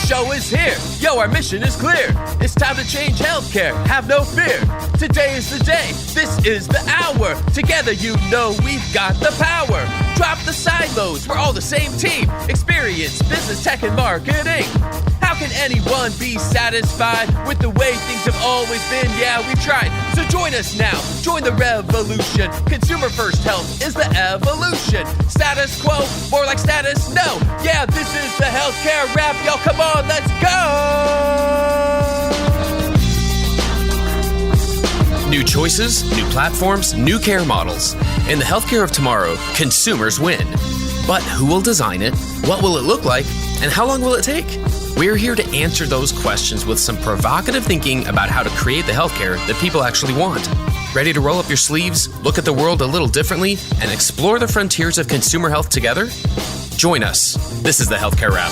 show is here. Yo, our mission is clear. It's time to change healthcare. Have no fear. Today is the day. This is the hour. Together, you know we've got the power. Drop the silos. We're all the same team. Experience, business, tech, and marketing. How can anyone be satisfied with the way things have always been? Yeah, we've tried. So join us now. Join the revolution. Consumer first health is the evolution. Status quo, more like status no. Yeah, this is the healthcare rap. Y'all, come on, let's go. New choices, new platforms, new care models. In the healthcare of tomorrow, consumers win. But who will design it? What will it look like? And how long will it take? We're here to answer those questions with some provocative thinking about how to create the healthcare that people actually want. Ready to roll up your sleeves, look at the world a little differently, and explore the frontiers of consumer health together? Join us. This is the Healthcare Wrap.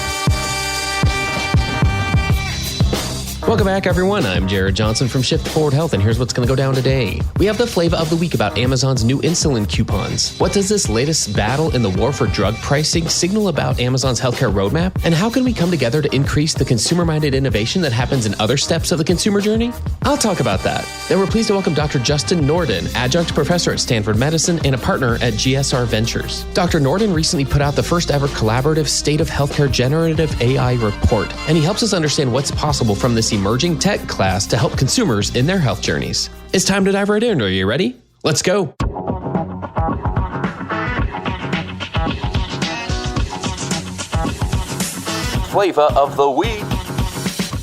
Welcome back, everyone. I'm Jared Johnson from Shift Forward Health, and here's what's going to go down today. We have the flavor of the week about Amazon's new insulin coupons. What does this latest battle in the war for drug pricing signal about Amazon's healthcare roadmap? And how can we come together to increase the consumer-minded innovation that happens in other steps of the consumer journey? I'll talk about that. Then we're pleased to welcome Dr. Justin Norden, adjunct professor at Stanford Medicine and a partner at GSR Ventures. Dr. Norden recently put out the first ever collaborative State of Healthcare Generative AI report, and he helps us understand what's possible from this emerging tech class to help consumers in their health journeys. It's time to dive right in. Are you ready? Let's go. Flavor of the week.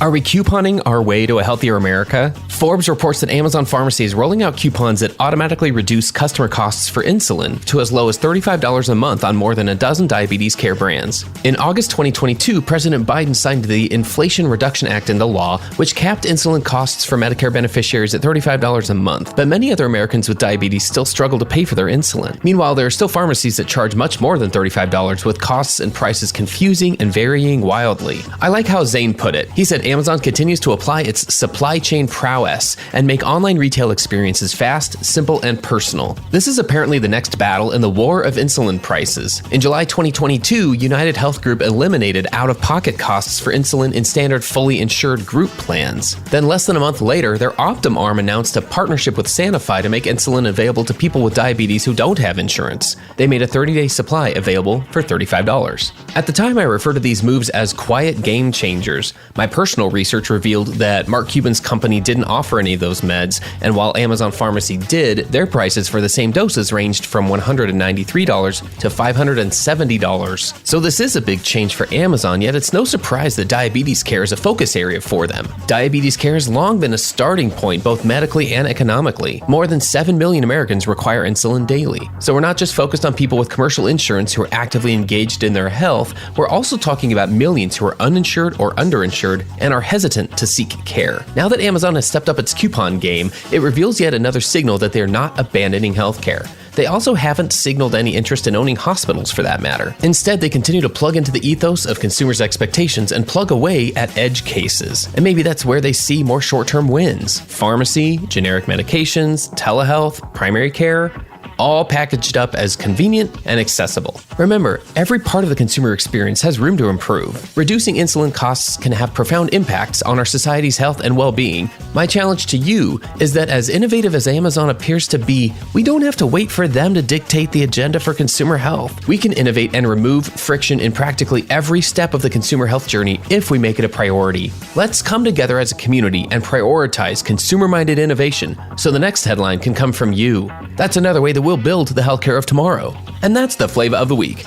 Are we couponing our way to a healthier America? Forbes reports that Amazon Pharmacy is rolling out coupons that automatically reduce customer costs for insulin to as low as $35 a month on more than a dozen diabetes care brands. In August 2022, President Biden signed the Inflation Reduction Act into law, which capped insulin costs for Medicare beneficiaries at $35 a month. But many other Americans with diabetes still struggle to pay for their insulin. Meanwhile, there are still pharmacies that charge much more than $35, with costs and prices confusing and varying wildly. I like how Zane put it. He said Amazon continues to apply its supply chain prowess and make online retail experiences fast, simple, and personal. This is apparently the next battle in the war of insulin prices. In July 2022, United Health Group eliminated out-of-pocket costs for insulin in standard fully insured group plans. Then less than a month later, their Optum arm announced a partnership with Sanofi to make insulin available to people with diabetes who don't have insurance. They made a 30-day supply available for $35. At the time, I referred to these moves as quiet game changers. My personal research revealed that Mark Cuban's company didn't offer any of those meds, and while Amazon Pharmacy did, their prices for the same doses ranged from $193 to $570. So this is a big change for Amazon, yet it's no surprise that diabetes care is a focus area for them. Diabetes care has long been a starting point, both medically and economically. More than 7 million Americans require insulin daily. So we're not just focused on people with commercial insurance who are actively engaged in their health, we're also talking about millions who are uninsured or underinsured and are hesitant to seek care. Now that Amazon has stepped up its coupon game, it reveals yet another signal that they're not abandoning healthcare. They also haven't signaled any interest in owning hospitals for that matter. Instead, they continue to plug into the ethos of consumers' expectations and plug away at edge cases. And maybe that's where they see more short-term wins. Pharmacy, generic medications, telehealth, primary care, all packaged up as convenient and accessible. Remember, every part of the consumer experience has room to improve. Reducing insulin costs can have profound impacts on our society's health and well-being. My challenge to you is that as innovative as Amazon appears to be, we don't have to wait for them to dictate the agenda for consumer health. We can innovate and remove friction in practically every step of the consumer health journey if we make it a priority. Let's come together as a community and prioritize consumer-minded innovation so the next headline can come from you. That's another way that we'll build the healthcare of tomorrow. And that's the flavor of the week.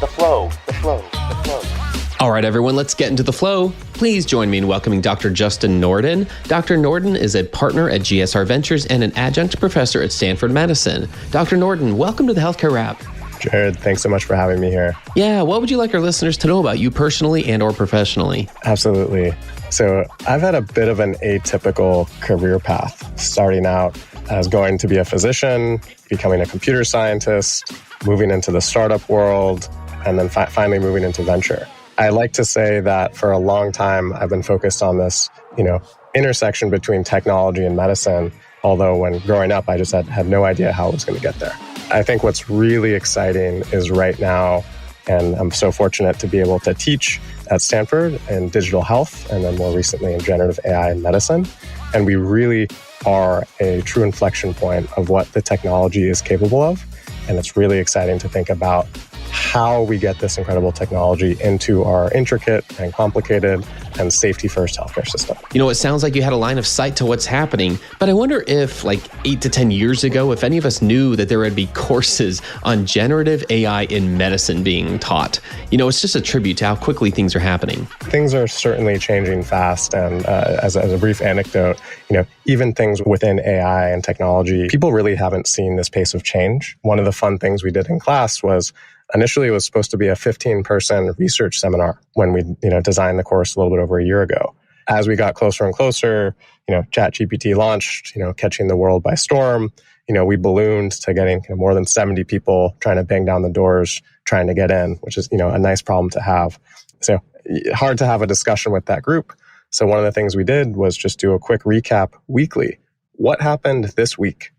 The flow. All right, everyone, let's get into the flow. Please join me in welcoming Dr. Justin Norden. Dr. Norden is a partner at GSR Ventures and an adjunct professor at Stanford Medicine. Dr. Norden, welcome to the Healthcare Wrap. Jared, thanks so much for having me here. Yeah, what would you like our listeners to know about you personally and or professionally? Absolutely. So I've had a bit of an atypical career path, starting out as going to be a physician, becoming a computer scientist, moving into the startup world, and then finally moving into venture. I like to say that for a long time, I've been focused on this, intersection between technology and medicine, although when growing up, I just had no idea how it was going to get there. I think what's really exciting is right now, and I'm so fortunate to be able to teach at Stanford in digital health, and then more recently in generative AI in medicine. And we really are a true inflection point of what the technology is capable of. And it's really exciting to think about how we get this incredible technology into our intricate and complicated and safety-first healthcare system. It sounds like you had a line of sight to what's happening, but I wonder if, 8 to 10 years ago, if any of us knew that there would be courses on generative AI in medicine being taught. It's just a tribute to how quickly things are happening. Things are certainly changing fast, and as a brief anecdote, even things within AI and technology, people really haven't seen this pace of change. One of the fun things we did in class was initially, it was supposed to be a 15-person research seminar when we, designed the course a little bit over a year ago. As we got closer and closer, ChatGPT launched, catching the world by storm. We ballooned to getting more than 70 people trying to bang down the doors, trying to get in, which is, a nice problem to have. So hard to have a discussion with that group. So one of the things we did was just do a quick recap weekly. What happened this week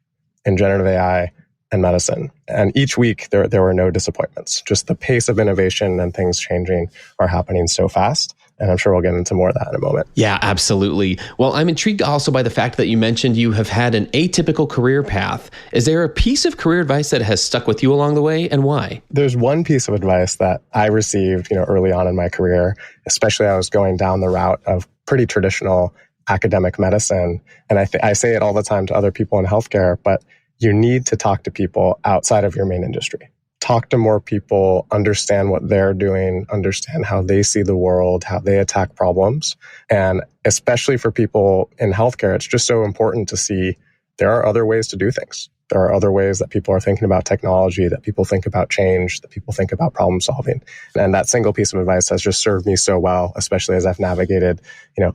in generative AI and medicine? And each week, there were no disappointments. Just the pace of innovation and things changing are happening so fast. And I'm sure we'll get into more of that in a moment. Yeah, absolutely. Well, I'm intrigued also by the fact that you mentioned you have had an atypical career path. Is there a piece of career advice that has stuck with you along the way, and why? There's one piece of advice that I received, early on in my career, especially I was going down the route of pretty traditional academic medicine. And I say it all the time to other people in healthcare, but you need to talk to people outside of your main industry. Talk to more people, understand what they're doing, understand how they see the world, how they attack problems. And especially for people in healthcare, it's just so important to see there are other ways to do things. There are other ways that people are thinking about technology, that people think about change, that people think about problem solving. And that single piece of advice has just served me so well, especially as I've navigated,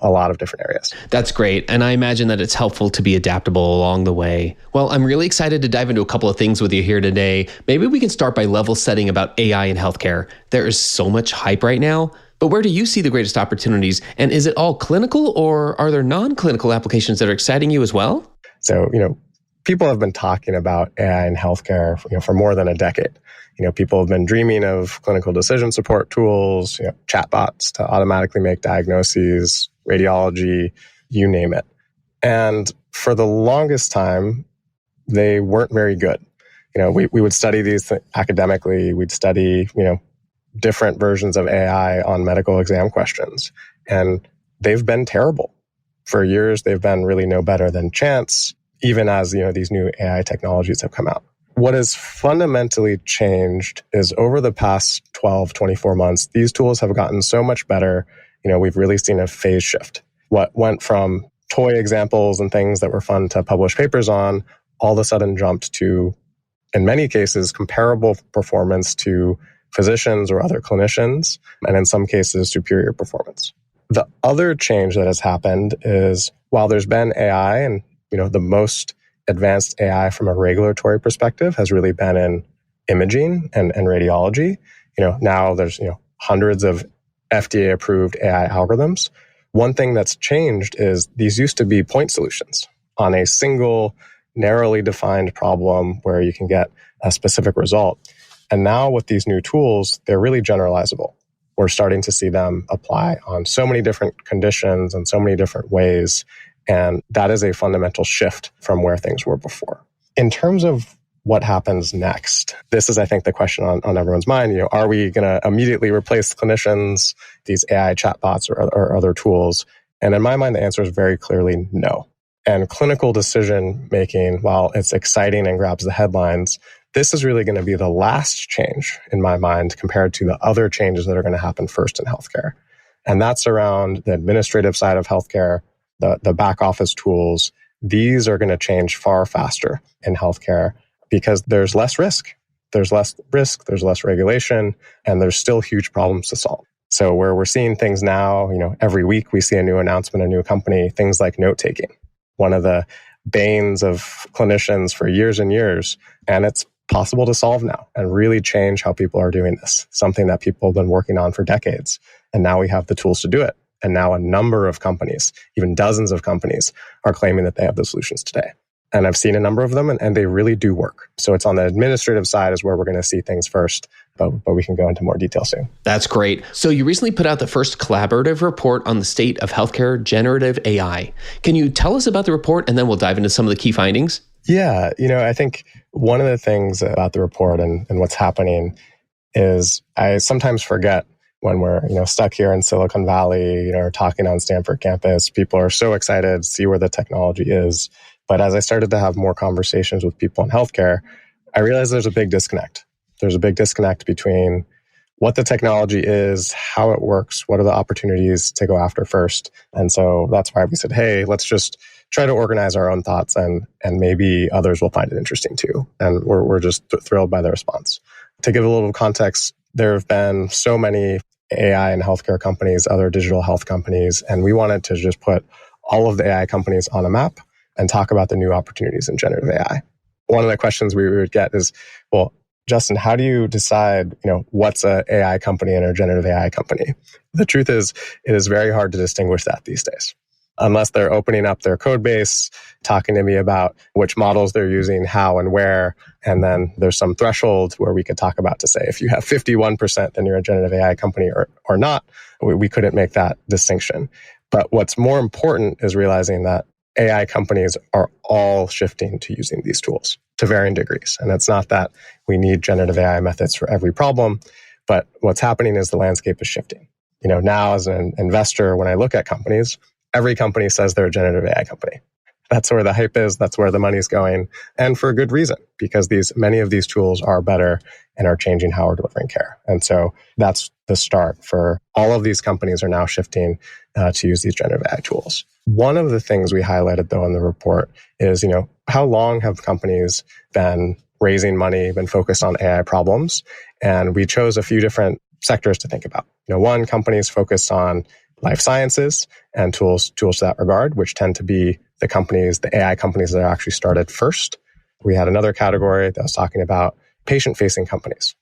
a lot of different areas. That's great. And I imagine that it's helpful to be adaptable along the way. Well, I'm really excited to dive into a couple of things with you here today. Maybe we can start by level setting about AI in healthcare. There is so much hype right now. But where do you see the greatest opportunities? And is it all clinical, or are there non-clinical applications that are exciting you as well? So, people have been talking about AI in healthcare for more than a decade. People have been dreaming of clinical decision support tools, chatbots to automatically make diagnoses, radiology, you name it. And for the longest time, they weren't very good. We would study these academically. We'd study, different versions of AI on medical exam questions. And they've been terrible. For years, they've been really no better than chance, even as these new AI technologies have come out. What has fundamentally changed is over the past 12, 24 months, these tools have gotten so much better. We've really seen a phase shift. What went from toy examples and things that were fun to publish papers on, all of a sudden jumped to, in many cases, comparable performance to physicians or other clinicians, and in some cases, superior performance. The other change that has happened is while there's been AI and the most advanced AI from a regulatory perspective has really been in imaging and radiology. Now there's, hundreds of FDA-approved AI algorithms. One thing that's changed is these used to be point solutions on a single, narrowly defined problem where you can get a specific result. And now with these new tools, they're really generalizable. We're starting to see them apply on so many different conditions and so many different ways. And that is a fundamental shift from where things were before. In terms of what happens next, this is, I think, the question on everyone's mind. Are we going to immediately replace clinicians, these AI chatbots or other tools? And in my mind, the answer is very clearly no. And clinical decision making, while it's exciting and grabs the headlines, this is really going to be the last change in my mind compared to the other changes that are going to happen first in healthcare. And that's around the administrative side of healthcare, the back office tools. These are going to change far faster in healthcare because there's less risk. There's less risk, there's less regulation, and there's still huge problems to solve. So where we're seeing things now, every week we see a new announcement, a new company, things like note-taking. One of the banes of clinicians for years and years, and it's possible to solve now and really change how people are doing this, something that people have been working on for decades. And now we have the tools to do it. And now a number of companies, even dozens of companies, are claiming that they have the solutions today. And I've seen a number of them, and they really do work. So it's on the administrative side is where we're going to see things first, but we can go into more detail soon. That's great. So you recently put out the first collaborative report on the state of healthcare generative AI. Can you tell us about the report, and then we'll dive into some of the key findings? Yeah, I think one of the things about the report and what's happening is I sometimes forget when we're stuck here in Silicon Valley, or talking on Stanford campus. People are so excited to see where the technology is. But as I started to have more conversations with people in healthcare, I realized there's a big disconnect. There's a big disconnect between what the technology is, how it works, what are the opportunities to go after first. And so that's why we said, hey, let's just try to organize our own thoughts, and maybe others will find it interesting too. And we're just thrilled by the response. To give a little context, there have been so many AI and healthcare companies, other digital health companies, and we wanted to just put all of the AI companies on a map and talk about the new opportunities in generative AI. One of the questions we would get is, well, Justin, how do you decide, what's an AI company and a generative AI company? The truth is, it is very hard to distinguish that these days. Unless they're opening up their code base, talking to me about which models they're using, how and where, and then there's some threshold where we could talk about to say, if you have 51%, then you're a generative AI company or not. We couldn't make that distinction. But what's more important is realizing that AI companies are all shifting to using these tools to varying degrees. And it's not that we need generative AI methods for every problem, but what's happening is the landscape is shifting. Now as an investor, when I look at companies, every company says they're a generative AI company. That's where the hype is. That's where the money's going. And for a good reason, because many of these tools are better and are changing how we're delivering care. And so that's the start for all of these companies are now shifting to use these generative AI tools. One of the things we highlighted, though, in the report is, how long have companies been raising money, been focused on AI problems? And we chose a few different sectors to think about. One, companies focused on life sciences and tools to that regard, which tend to be the AI companies that are actually started first. We had another category that was talking about patient-facing companies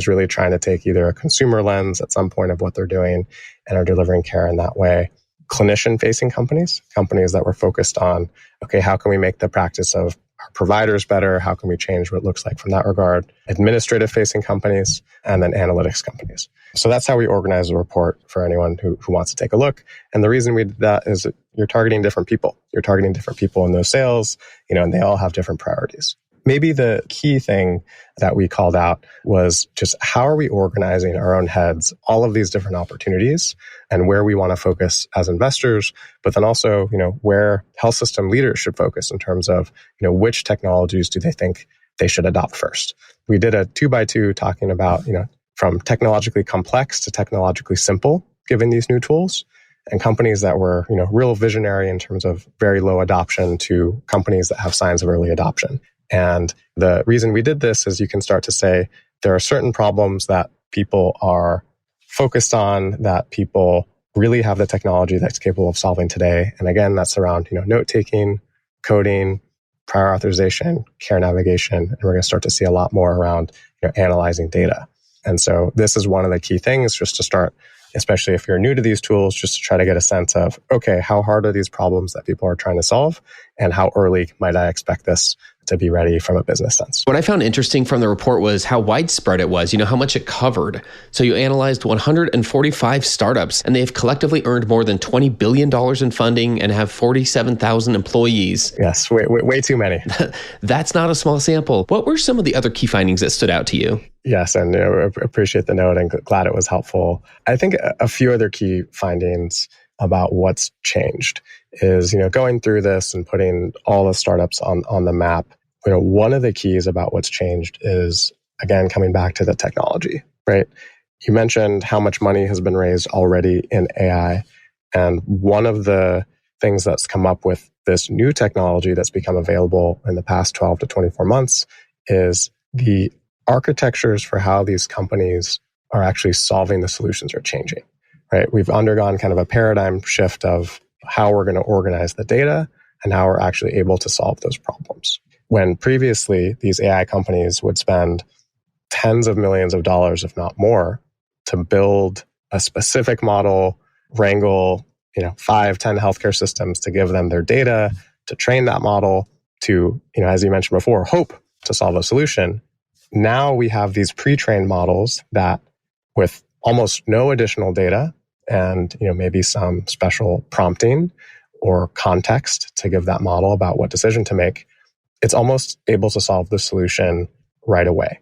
really trying to take either a consumer lens at some point of what they're doing and are delivering care in that way. Clinician-facing companies that were focused on, okay, how can we make the practice of our providers better? How can we change what it looks like from that regard? Administrative-facing companies, and then analytics companies. So that's how we organize the report for anyone who wants to take a look. And the reason we did that is that you're targeting different people. You're targeting different people in those sales, and they all have different priorities. Maybe the key thing that we called out was just how are we organizing our own heads, all of these different opportunities and where we want to focus as investors, but then also, where health system leaders should focus in terms of, which technologies do they think they should adopt first. We did a 2x2 talking about, from technologically complex to technologically simple, given these new tools, and companies that were, real visionary in terms of very low adoption to companies that have signs of early adoption. And the reason we did this is you can start to say there are certain problems that people are focused on, that people really have the technology that's capable of solving today. And again, that's around, note-taking, coding, prior authorization, care navigation. And we're going to start to see a lot more around, analyzing data. And so this is one of the key things just to start, especially if you're new to these tools, just to try to get a sense of, okay, how hard are these problems that people are trying to solve? And how early might I expect this to be ready from a business sense? What I found interesting from the report was how widespread it was, how much it covered. So you analyzed 145 startups, and they've collectively earned more than $20 billion in funding and have 47,000 employees. Yes, way too many. That's not a small sample. What were some of the other key findings that stood out to you? Yes, and appreciate the note and glad it was helpful. I think a few other key findings about what's changed is, going through this and putting all the startups on the map. One of the keys about what's changed is, again, coming back to the technology, right? You mentioned how much money has been raised already in AI. And one of the things that's come up with this new technology that's become available in the past 12 to 24 months is the architectures for how these companies are actually solving the solutions are changing, right? We've undergone kind of a paradigm shift of how we're going to organize the data and how we're actually able to solve those problems. When previously these AI companies would spend tens of millions of dollars, if not more, to build a specific model wrangle, 5, 10 healthcare systems to give them their data, to train that model, to, as you mentioned before, hope to solve a solution. Now we have these pre-trained models that with almost no additional data and, maybe some special prompting or context to give that model about what decision to make, it's almost able to solve the solution right away.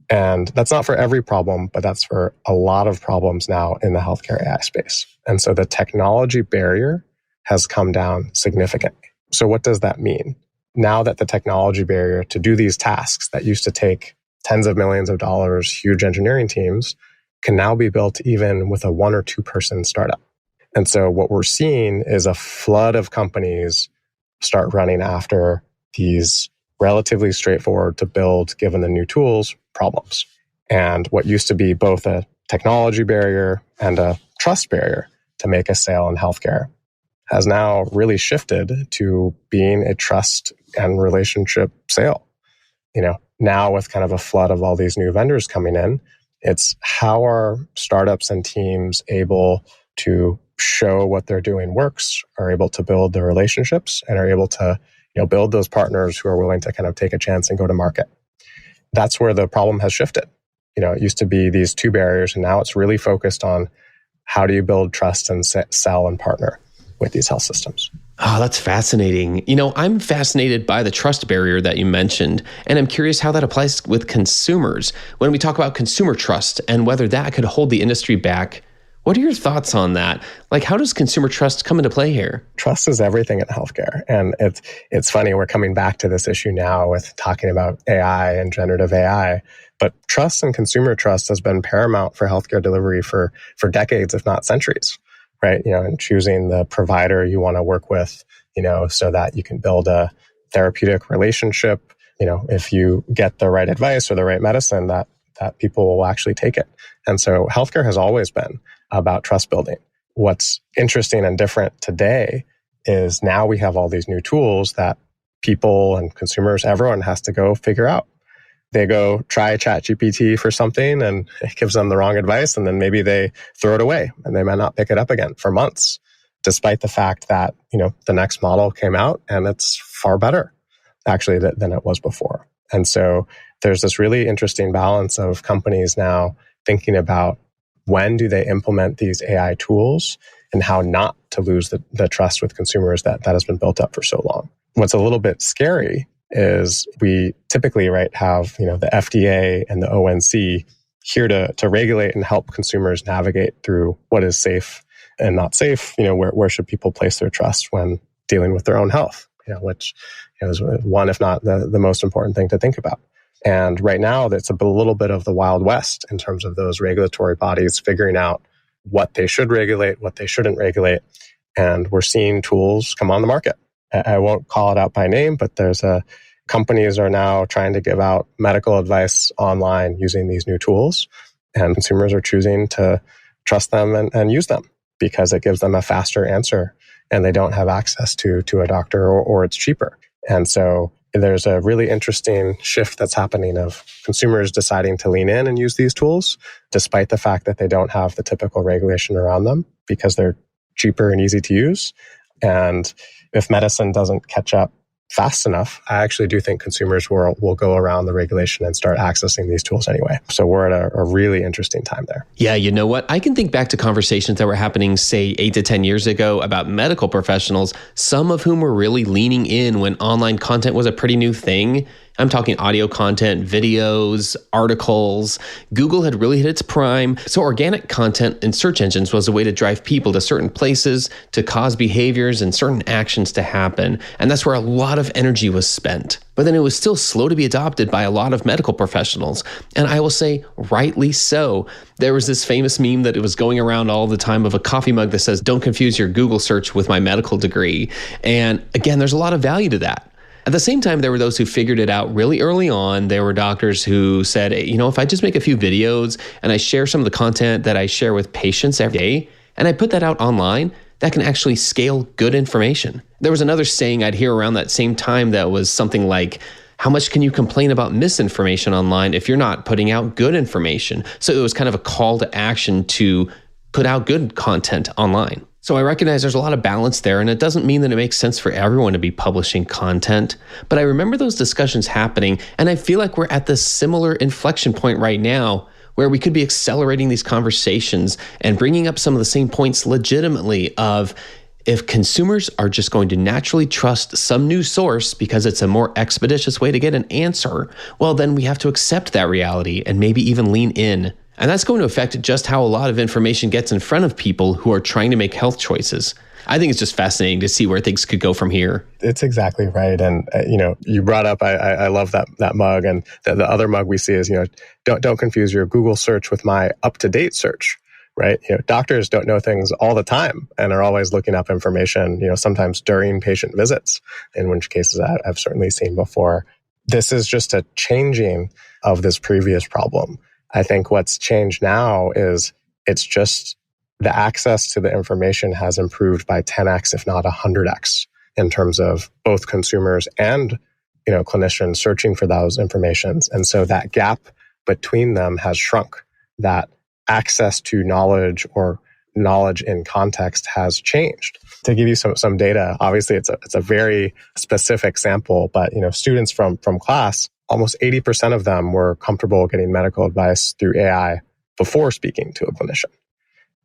And that's not for every problem, but that's for a lot of problems now in the healthcare AI space. And so the technology barrier has come down significantly. So what does that mean? Now that the technology barrier to do these tasks that used to take tens of millions of dollars, huge engineering teams, can now be built even with a 1 or 2 person startup. And so what we're seeing is a flood of companies start running after these relatively straightforward to build, given the new tools, problems. And what used to be both a technology barrier and a trust barrier to make a sale in healthcare has now really shifted to being a trust and relationship sale. Now with kind of a flood of all these new vendors coming in, it's how are startups and teams able to show what they're doing works, are able to build the relationships, and are able to build those partners who are willing to kind of take a chance and go to market. That's where the problem has shifted. It used to be these 2 barriers, and now it's really focused on how do you build trust and sell and partner with these health systems. Oh, that's fascinating. I'm fascinated by the trust barrier that you mentioned, and I'm curious how that applies with consumers. When we talk about consumer trust and whether that could hold the industry back, what are your thoughts on that? Like, how does consumer trust come into play here? Trust is everything in healthcare. And it's funny, we're coming back to this issue now with talking about AI and generative AI. But trust and consumer trust has been paramount for healthcare delivery for decades, if not centuries, right? And choosing the provider you want to work with, so that you can build a therapeutic relationship. If you get the right advice or the right medicine, that people will actually take it. And so healthcare has always been about trust building. What's interesting and different today is now we have all these new tools that people and consumers, everyone has to go figure out. They go try ChatGPT for something and it gives them the wrong advice, and then maybe they throw it away and they might not pick it up again for months, despite the fact that, the next model came out and it's far better actually than it was before. And so there's this really interesting balance of companies now thinking about when do they implement these AI tools and how not to lose the trust with consumers that has been built up for so long. What's a little bit scary is we typically, have, the FDA and the ONC here to regulate and help consumers navigate through what is safe and not safe. Where should people place their trust when dealing with their own health, which is one, if not the most important thing to think about. And right now, that's a little bit of the Wild West in terms of those regulatory bodies figuring out what they should regulate, what they shouldn't regulate. And we're seeing tools come on the market. I won't call it out by name, but companies are now trying to give out medical advice online using these new tools. And consumers are choosing to trust them and use them because it gives them a faster answer and they don't have access to a doctor or it's cheaper. And so there's a really interesting shift that's happening of consumers deciding to lean in and use these tools, despite the fact that they don't have the typical regulation around them because they're cheaper and easy to use. And if medicine doesn't catch up fast enough, I actually do think consumers will go around the regulation and start accessing these tools anyway. So we're at a really interesting time there. Yeah, you know what? I can think back to conversations that were happening, say, 8 to 10 years ago about medical professionals, some of whom were really leaning in when online content was a pretty new thing. I'm talking audio content, videos, articles. Google had really hit its prime. So organic content in search engines was a way to drive people to certain places, to cause behaviors and certain actions to happen. And that's where a lot of energy was spent. But then it was still slow to be adopted by a lot of medical professionals. And I will say, rightly so. There was this famous meme that it was going around all the time of a coffee mug that says, "Don't confuse your Google search with my medical degree." And again, there's a lot of value to that. At the same time, there were those who figured it out really early on. There were doctors who said, if I just make a few videos and I share some of the content that I share with patients every day, and I put that out online, that can actually scale good information. There was another saying I'd hear around that same time that was something like, how much can you complain about misinformation online if you're not putting out good information? So it was kind of a call to action to put out good content online. So I recognize there's a lot of balance there, and it doesn't mean that it makes sense for everyone to be publishing content. But I remember those discussions happening, and I feel like we're at this similar inflection point right now where we could be accelerating these conversations and bringing up some of the same points legitimately of if consumers are just going to naturally trust some news source because it's a more expeditious way to get an answer, well, then we have to accept that reality and maybe even lean in. And that's going to affect just how a lot of information gets in front of people who are trying to make health choices. I think it's just fascinating to see where things could go from here. It's exactly right. And, you brought up, I love that mug. And the other mug we see is, don't confuse your Google search with my up-to-date search, right? Doctors don't know things all the time and are always looking up information, sometimes during patient visits, in which cases I've certainly seen before. This is just a changing of this previous problem. I think what's changed now is it's just the access to the information has improved by 10x, if not 100x, in terms of both consumers and clinicians searching for those informations. And so that gap between them has shrunk. That access to knowledge or knowledge in context has changed. To give you some data, obviously it's a very specific sample, but students from class, almost 80% of them were comfortable getting medical advice through AI before speaking to a clinician.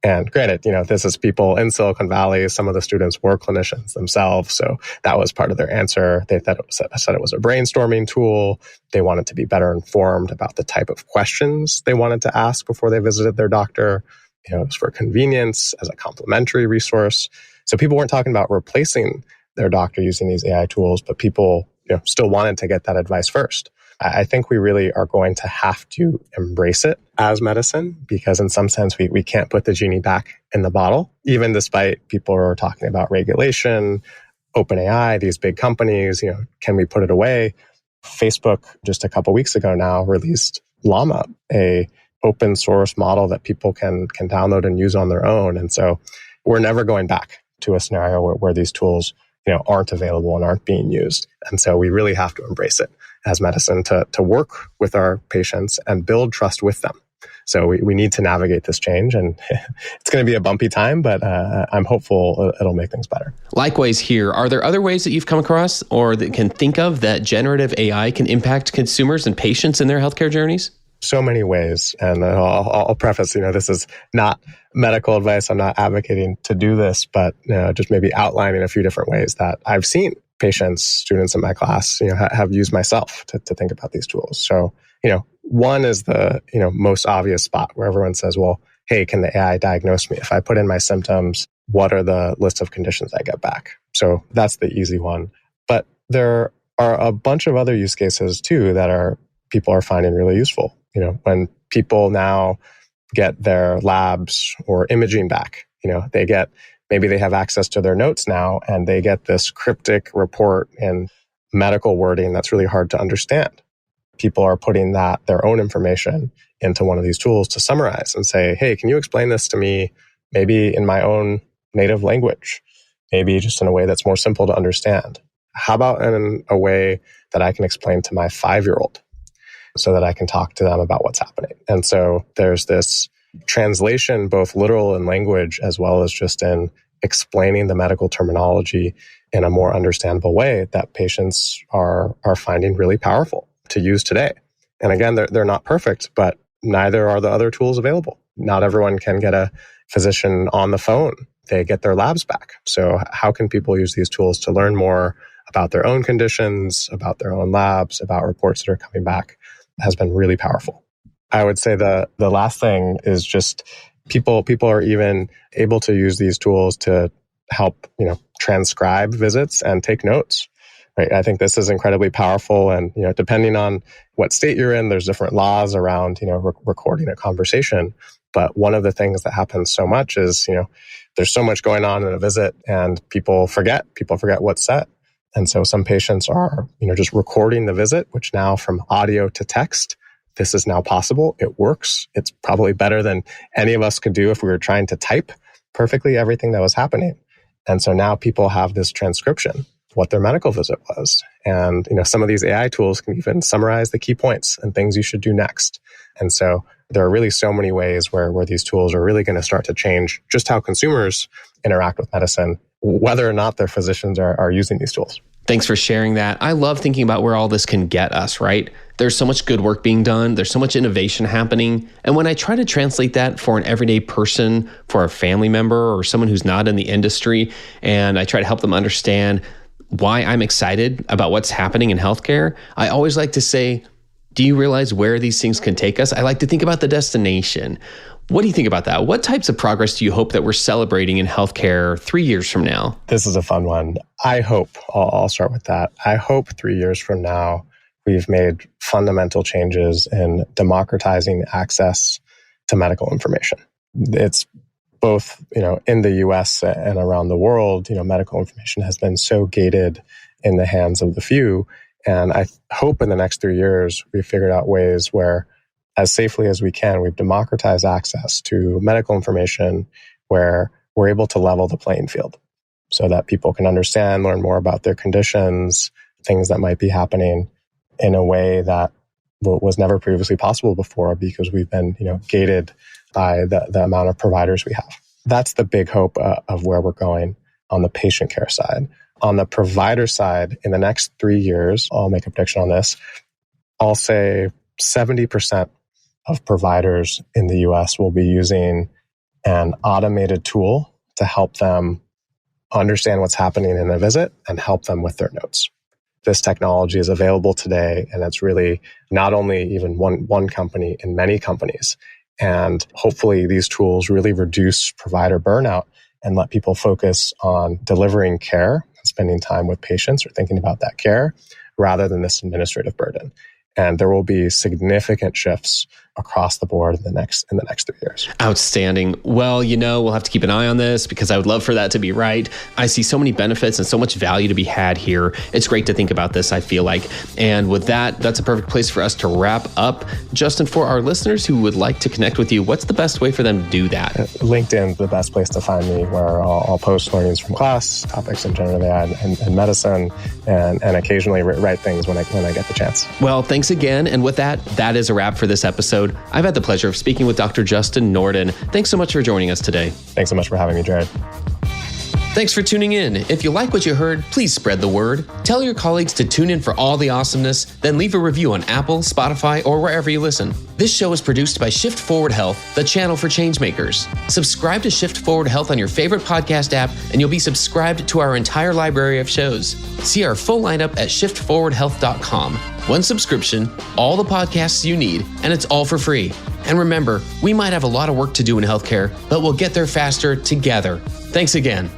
And granted, this is people in Silicon Valley. Some of the students were clinicians themselves, so that was part of their answer. They said it was a brainstorming tool. They wanted to be better informed about the type of questions they wanted to ask before they visited their doctor. It was for convenience as a complementary resource. So people weren't talking about replacing their doctor using these AI tools, but people still wanted to get that advice first. I think we really are going to have to embrace it as medicine because in some sense we can't put the genie back in the bottle, even despite people are talking about regulation, OpenAI, these big companies, can we put it away? Facebook just a couple weeks ago now released Llama, a open source model that people can download and use on their own. And so we're never going back to a scenario where these tools aren't available and aren't being used. And so we really have to embrace it as medicine to work with our patients and build trust with them. So we need to navigate this change, and it's going to be a bumpy time, but I'm hopeful it'll make things better. Likewise here, are there other ways that you've come across or that can think of that generative AI can impact consumers and patients in their healthcare journeys? So many ways. And I'll preface, this is not medical advice. I'm not advocating to do this, but just maybe outlining a few different ways that I've seen patients, students in my class, have used myself to think about these tools. So, one is the, most obvious spot where everyone says, well, hey, can the AI diagnose me? If I put in my symptoms, what are the list of conditions I get back? So that's the easy one. But there are a bunch of other use cases too that people are finding really useful. When people now get their labs or imaging back, maybe they have access to their notes now and they get this cryptic report in medical wording that's really hard to understand. People are putting their own information into one of these tools to summarize and say, hey, can you explain this to me maybe in my own native language, maybe just in a way that's more simple to understand? How about in a way that I can explain to my 5-year-old so that I can talk to them about what's happening? And so there's this translation, both literal in language as well as just in explaining the medical terminology in a more understandable way that patients are finding really powerful to use today. And again, they're not perfect, but neither are the other tools available. Not everyone can get a physician on the phone. They get their labs back. So how can people use these tools to learn more about their own conditions, about their own labs, about reports that are coming back? Has been really powerful. I would say the last thing is just people are even able to use these tools to help, transcribe visits and take notes. Right? I think this is incredibly powerful. And, depending on what state you're in, there's different laws around, recording a conversation. But one of the things that happens so much is, there's so much going on in a visit and people forget what's said. And so some patients are, just recording the visit, which now from audio to text, this is now possible. It works. It's probably better than any of us could do if we were trying to type perfectly everything that was happening. And so now people have this transcription what their medical visit was. And, some of these AI tools can even summarize the key points and things you should do next. And so there are really so many ways where these tools are really going to start to change just how consumers interact with medicine, whether or not their physicians are using these tools. Thanks for sharing that. I love thinking about where all this can get us, right? There's so much good work being done. There's so much innovation happening. And when I try to translate that for an everyday person, for a family member or someone who's not in the industry, and I try to help them understand why I'm excited about what's happening in healthcare, I always like to say, do you realize where these things can take us? I like to think about the destination. What do you think about that? What types of progress do you hope that we're celebrating in healthcare 3 years from now? This is a fun one. I hope, I'll start with that. I hope 3 years from now, we've made fundamental changes in democratizing access to medical information. It's both, in the US and around the world, medical information has been so gated in the hands of the few. And I hope in the next 3 years, we've figured out ways where, as safely as we can, we've democratized access to medical information where we're able to level the playing field so that people can understand, learn more about their conditions, things that might be happening in a way that was never previously possible before because we've been, gated by the amount of providers we have. That's the big hope of where we're going on the patient care side. On the provider side, in the next 3 years, I'll make a prediction on this. I'll say 70% of providers in the US will be using an automated tool to help them understand what's happening in a visit and help them with their notes. This technology is available today, and it's really not only even one company, in many companies. And hopefully these tools really reduce provider burnout and let people focus on delivering care and spending time with patients or thinking about that care rather than this administrative burden. And there will be significant shifts across the board in the next 3 years. Outstanding. Well, we'll have to keep an eye on this because I would love for that to be right. I see so many benefits and so much value to be had here. It's great to think about this, I feel like. And with that, that's a perfect place for us to wrap up. Justin, for our listeners who would like to connect with you, what's the best way for them to do that? LinkedIn is the best place to find me, where I'll post learnings from class, topics in generative AI and medicine, and occasionally write things when I get the chance. Well, thanks again. And with that, that is a wrap for this episode. I've had the pleasure of speaking with Dr. Justin Norden. Thanks so much for joining us today. Thanks so much for having me, Jared. Thanks for tuning in. If you like what you heard, please spread the word. Tell your colleagues to tune in for all the awesomeness, then leave a review on Apple, Spotify, or wherever you listen. This show is produced by Shift Forward Health, the channel for changemakers. Subscribe to Shift Forward Health on your favorite podcast app, and you'll be subscribed to our entire library of shows. See our full lineup at shiftforwardhealth.com. One subscription, all the podcasts you need, and it's all for free. And remember, we might have a lot of work to do in healthcare, but we'll get there faster together. Thanks again.